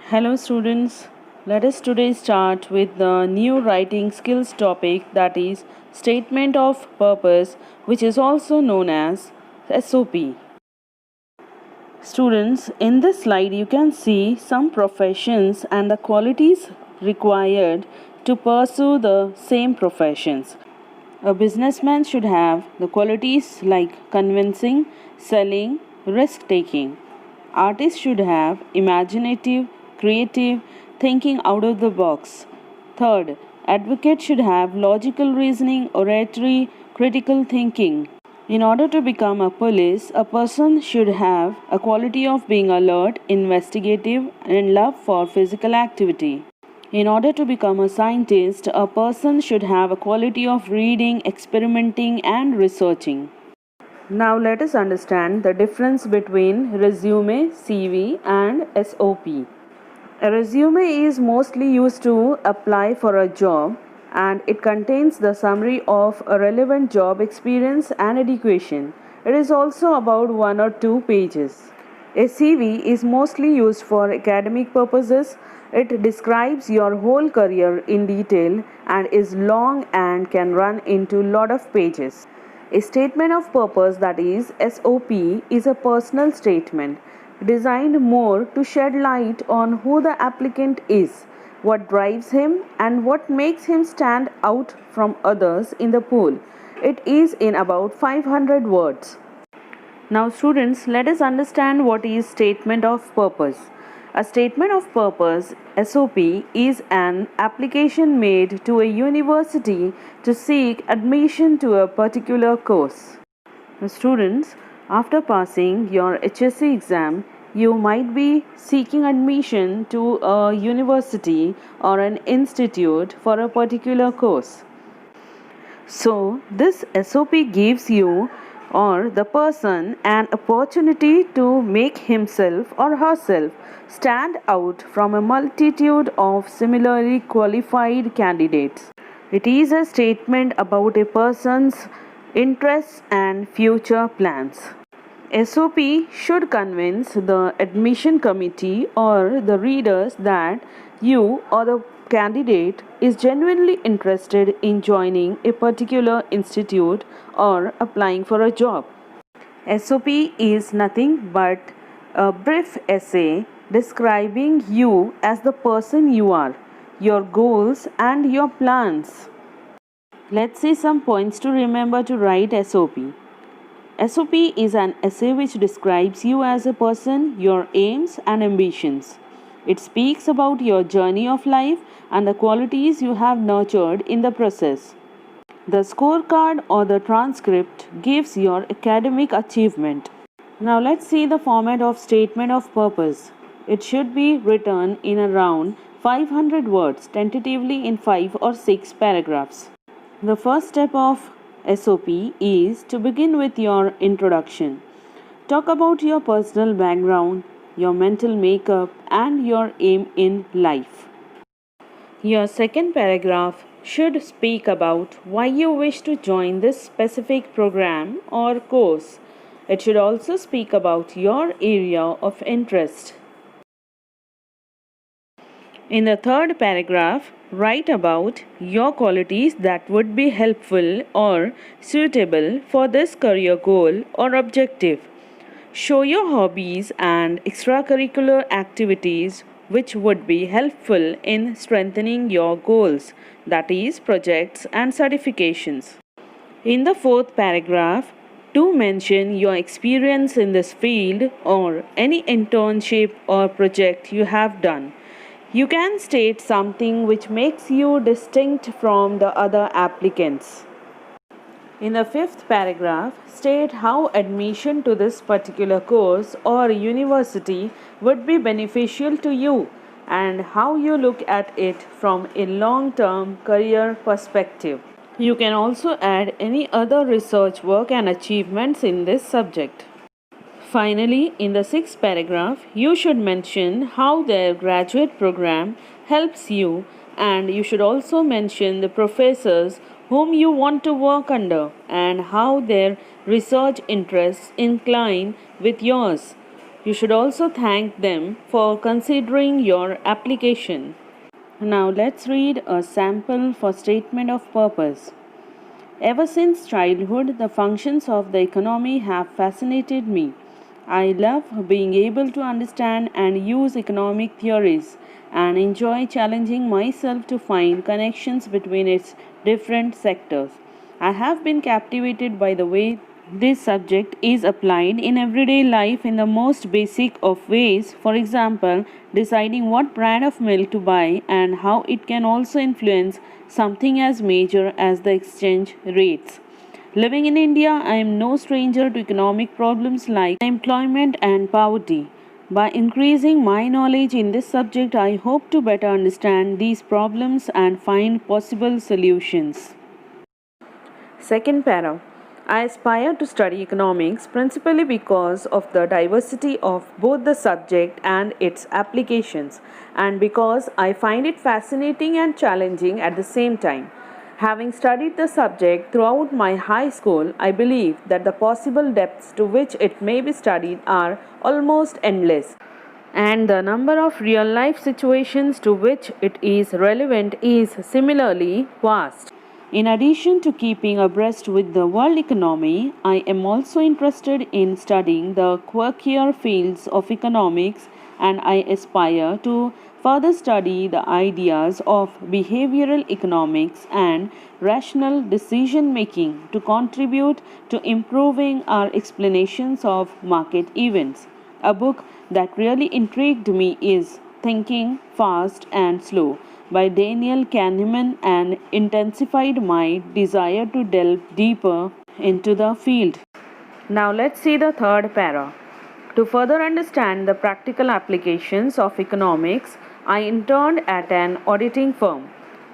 Hello students, let us today start with the new writing skills topic, that is statement of purpose, which is also known as SOP. Students, in this slide you can see some professions and the qualities required to pursue the same professions. A businessman should have the qualities like convincing, selling, risk taking. Artists should have imaginative, creative, thinking out of the box. Third, advocate should have logical reasoning, oratory, critical thinking. In order to become a police, a person should have a quality of being alert, investigative, and love for physical activity. In order to become a scientist, a person should have a quality of reading, experimenting, and researching. Now let us understand the difference between resume, CV, and SOP. A resume is mostly used to apply for a job, and it contains the summary of a relevant job experience and education. It is also about 1 or 2 pages. A CV is mostly used for academic purposes. It describes your whole career in detail and is long and can run into lot of pages. A statement of purpose, that is SOP, is a personal statement designed more to shed light on who the applicant is, what drives him, and what makes him stand out from others in the pool. It is in about 500 words. Now students, let us understand what is statement of purpose. A statement of purpose, SOP, is an application made to a university to seek admission to a particular course. Now students, after passing your HSC exam, you might be seeking admission to a university or an institute for a particular course. So, this SOP gives you or the person an opportunity to make himself or herself stand out from a multitude of similarly qualified candidates. It is a statement about a person's interests and future plans. SOP should convince the admission committee or the readers that you or the candidate is genuinely interested in joining a particular institute or applying for a job. SOP is nothing but a brief essay describing you as the person you are, your goals, and your plans. Let's see some points to remember to write SOP. SOP is an essay which describes you as a person, your aims and ambitions. It speaks about your journey of life and the qualities you have nurtured in the process. The scorecard or the transcript gives your academic achievement. Now let's see the format of statement of purpose. It should be written in around 500 words, tentatively in 5 or 6 paragraphs. The first step of SOP is to begin with your introduction. Talk about your personal background, your mental makeup, and your aim in life. Your second paragraph should speak about why you wish to join this specific program or course. It should also speak about your area of interest. In the third paragraph, write about your qualities that would be helpful or suitable for this career goal or objective. Show your hobbies and extracurricular activities which would be helpful in strengthening your goals, that is, projects and certifications. In the fourth paragraph, do mention your experience in this field or any internship or project you have done. You can state something which makes you distinct from the other applicants. In the fifth paragraph, state how admission to this particular course or university would be beneficial to you and how you look at it from a long-term career perspective. You can also add any other research work and achievements in this subject. Finally, in the sixth paragraph, you should mention how their graduate program helps you, and you should also mention the professors whom you want to work under and how their research interests incline with yours. You should also thank them for considering your application. Now let's read a sample for statement of purpose. Ever since childhood, the functions of the economy have fascinated me. I love being able to understand and use economic theories and enjoy challenging myself to find connections between its different sectors. I have been captivated by the way this subject is applied in everyday life in the most basic of ways. For example, deciding what brand of milk to buy and how it can also influence something as major as the exchange rates. Living in India, I am no stranger to economic problems like employment and poverty. By increasing my knowledge in this subject, I hope to better understand these problems and find possible solutions. Second para. I aspire to study economics principally because of the diversity of both the subject and its applications, and because I find it fascinating and challenging at the same time. Having studied the subject throughout my high school, I believe that the possible depths to which it may be studied are almost endless, and the number of real life situations to which it is relevant is similarly vast. In addition to keeping abreast with the world economy, I am also interested in studying the quirkier fields of economics, and I aspire to further study the ideas of behavioral economics and rational decision making to contribute to improving our explanations of market events. A book that really intrigued me is Thinking Fast and Slow by Daniel Kahneman and intensified my desire to delve deeper into the field. Now let's see the third para. To further understand the practical applications of economics, I interned at an auditing firm.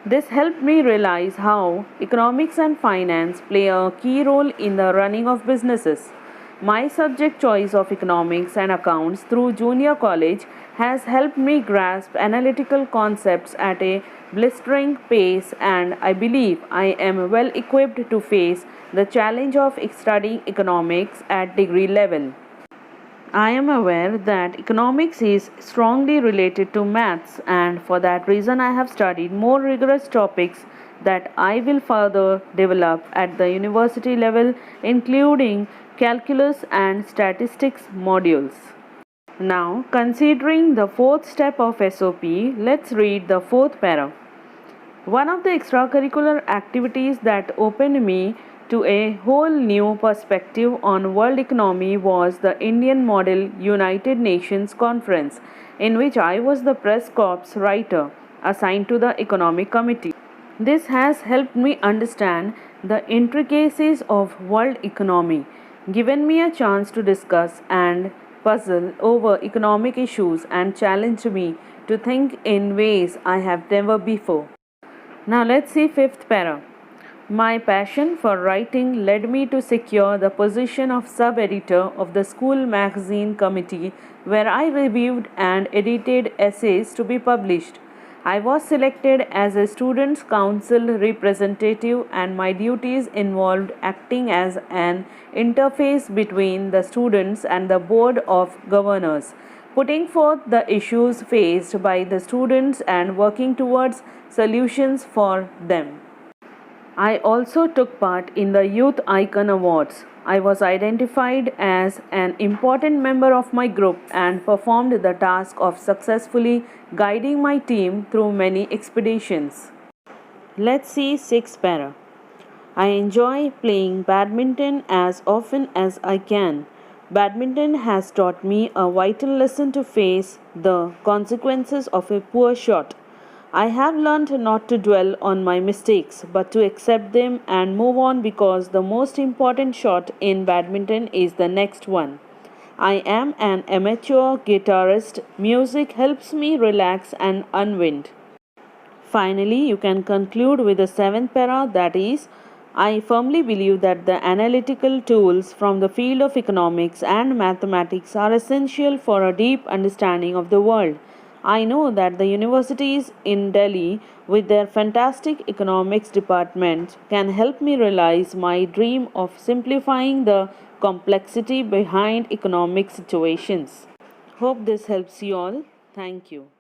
This helped me realize how economics and finance play a key role in the running of businesses. My subject choice of economics and accounts through junior college has helped me grasp analytical concepts at a blistering pace, and I believe I am well equipped to face the challenge of studying economics at degree level. I am aware that economics is strongly related to maths, and for that reason, I have studied more rigorous topics that I will further develop at the university level, including calculus and statistics modules. Now, considering the fourth step of SOP, let's read the fourth para. One of the extracurricular activities that opened me to a whole new perspective on world economy was the Indian Model United Nations Conference, in which I was the press corps writer assigned to the Economic Committee. This has helped me understand the intricacies of world economy, given me a chance to discuss and puzzle over economic issues, and challenged me to think in ways I have never before. Now let's see fifth para. My passion for writing led me to secure the position of sub-editor of the school magazine committee, where I reviewed and edited essays to be published. I was selected as a students' council representative, and my duties involved acting as an interface between the students and the board of governors, putting forth the issues faced by the students and working towards solutions for them. I also took part in the Youth Icon Awards. I was identified as an important member of my group and performed the task of successfully guiding my team through many expeditions. Let's see sixth para. I enjoy playing badminton as often as I can. Badminton has taught me a vital lesson to face the consequences of a poor shot. I have learned not to dwell on my mistakes but to accept them and move on, because the most important shot in badminton is the next one. I am an amateur guitarist. Music helps me relax and unwind. Finally, you can conclude with the seventh para, that is, I firmly believe that the analytical tools from the field of economics and mathematics are essential for a deep understanding of the world. I know that the universities in Delhi, with their fantastic economics departments, can help me realize my dream of simplifying the complexity behind economic situations. Hope this helps you all. Thank you.